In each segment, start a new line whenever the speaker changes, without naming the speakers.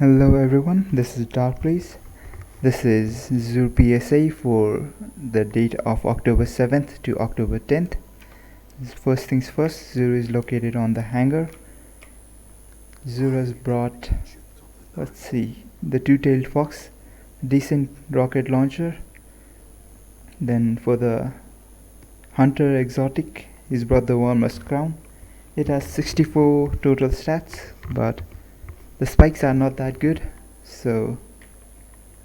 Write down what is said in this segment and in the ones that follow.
Hello everyone, this is Dark Place. This is Zoo PSA for the date of October 7th to October 10th. First things first, Zoo is located on the hangar. Zoo has brought, the two-tailed fox, decent rocket launcher. Then for the hunter exotic, he's brought the warmest crown. It has 64 total stats, but the spikes are not that good, so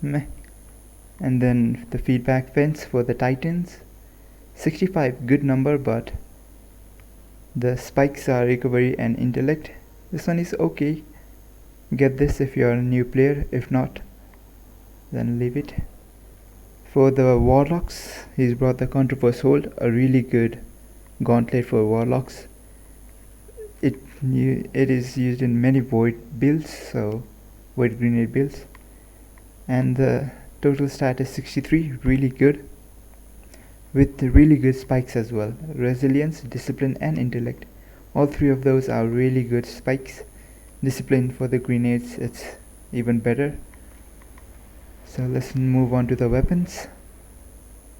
meh. And then the feedback fence for the Titans, 65, good number, but the spikes are recovery and intellect. This one is okay. Get this if you are a new player, if not, then leave it. For the warlocks, he's brought the Counterforce Hold, a really good gauntlet for warlocks. It is used in many void builds, so void grenade builds, and the total stat is 63, really good, with really good spikes as well. Resilience, discipline and intellect, all three of those are really good spikes. Discipline for the grenades, it's even better. So let's move on to the weapons.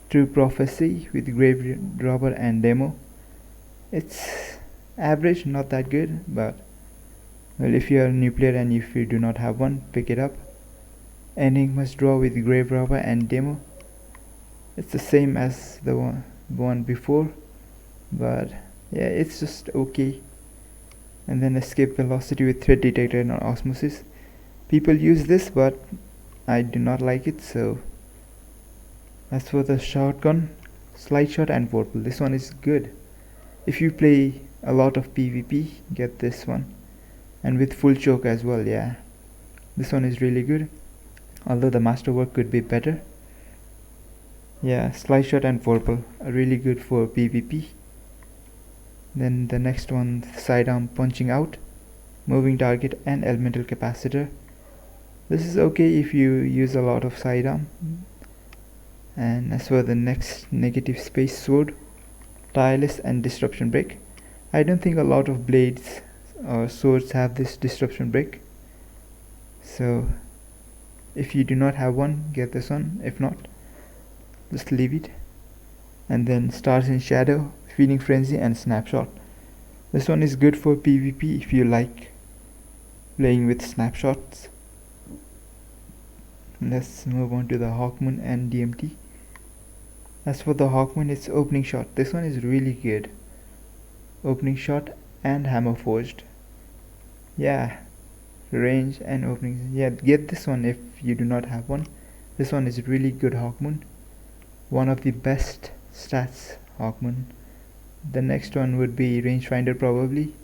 True Prophecy with Grave Robber and Demo. It's average, not that good, but well, if you are a new player and if you do not have one, pick it up. Enigma's Draw with Grave Robber and Demo. It's the same as the one before, but yeah, it's just okay. And then Escape Velocity with Threat Detector and Osmosis. People use this, but I do not like it. So as for the shotgun, Slide Shot and Vorpal, this one is good. If you play a lot of PvP, get this one, and with full choke as well. Yeah, this one is really good, although the masterwork could be better. Yeah, Slide Shot and Vorpal are really good for PvP. Then the next one, Sidearm Punching Out, Moving Target and Elemental Capacitor. This is okay if you use a lot of sidearm. And as for the next, Negative Space Sword, Tireless and Disruption Break. I don't think a lot of blades or swords have this disruption break, so if you do not have one, get this one. If not, just leave it. And then Stars in Shadow, Feeding Frenzy and Snapshot. This one is good for PvP if you like playing with snapshots. Let's move on to the Hawkmoon and DMT. As for the Hawkmoon, it's Opening Shot. This one is really good. Opening Shot and Hammerforged. Yeah, range and opening. Yeah, get this one if you do not have one. This one is really good Hawkmoon. One of the best stats Hawkmoon. The next one would be Rangefinder probably.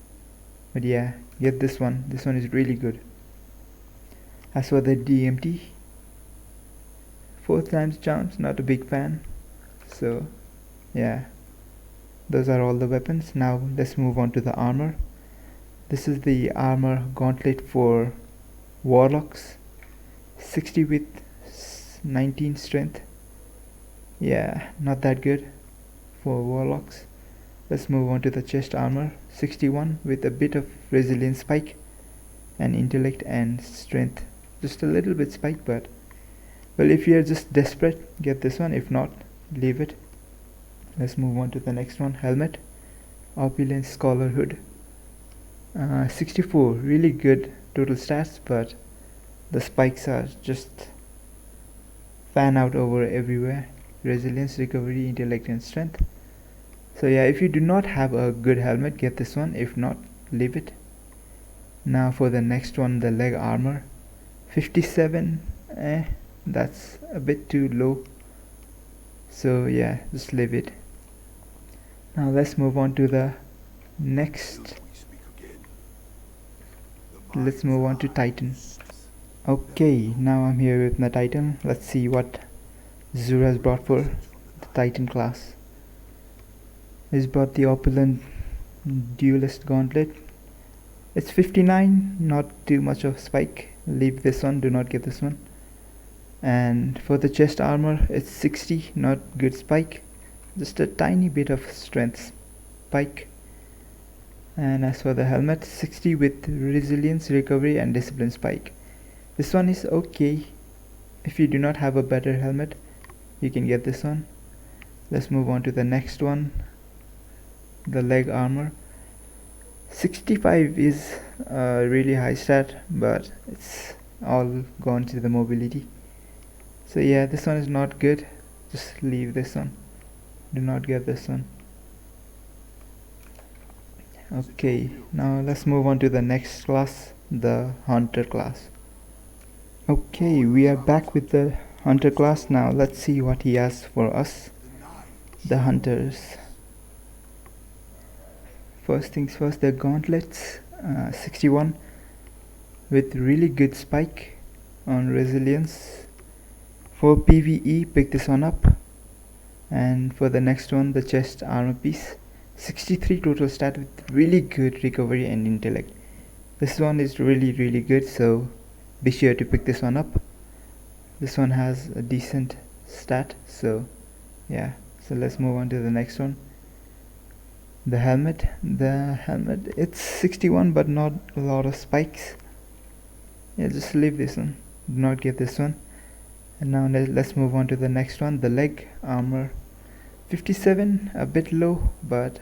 But yeah, get this one. This one is really good. As for the DMT, 4th times chance, not a big fan. So yeah, those are all the weapons. Now let's move on to the armor. This is the armor gauntlet for warlocks, 60 with 19 strength. Yeah, not that good for warlocks. Let's move on to the chest armor, 61 with a bit of resilience spike and intellect and strength, just a little bit spike, but well, if you are just desperate, get this one. If not, leave it. Let's move on to the next one, helmet, Opulence Scholar Hood, 64, really good total stats, but the spikes are just fan out over everywhere. Resilience, recovery, intellect and strength. So yeah, if you do not have a good helmet, get this one. If not, leave it. Now for the next one, the leg armor, 57, that's a bit too low, so yeah, just leave it. Now let's move on to the next. Let's move on to Titan. Okay, now I'm here with my Titan. Let's see what Zura has brought for the Titan class. He's brought the Opulent Duelist Gauntlet. It's 59, not too much of spike. Leave this one, do not get this one. And for the chest armor, it's 60, not good spike, just a tiny bit of strength spike. And as for the helmet, 60 with resilience, recovery and discipline spike. This one is okay. If you do not have a better helmet, you can get this one. Let's move on to the next one. The leg armor. 65 is a really high stat, but it's all gone to the mobility. So yeah, this one is not good. Just leave this one. Do not get this one. Okay, now let's move on to the next class, the hunter class. Okay, we are back with the hunter class. Now let's see what he has for us, the hunters. First things first, the gauntlets, 61 with really good spike on resilience. For PvE, pick this one up. And for the next one, the chest armor piece, 63 total stat with really good recovery and intellect. This one is really good, so be sure to pick this one up. This one has a decent stat, so yeah. So let's move on to the next one. The helmet, it's 61 but not a lot of spikes. Yeah, just leave this one, do not get this one. And now let's move on to the next one, the leg armor, 57, a bit low, but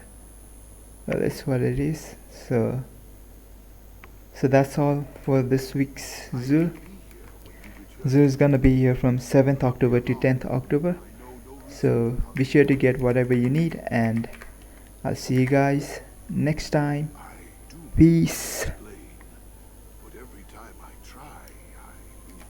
well, it's what it is. So that's all for this week's zoo. Zoo is gonna be here from 7th October to 10th October, so be sure to get whatever you need, and I'll see you guys next time. Peace.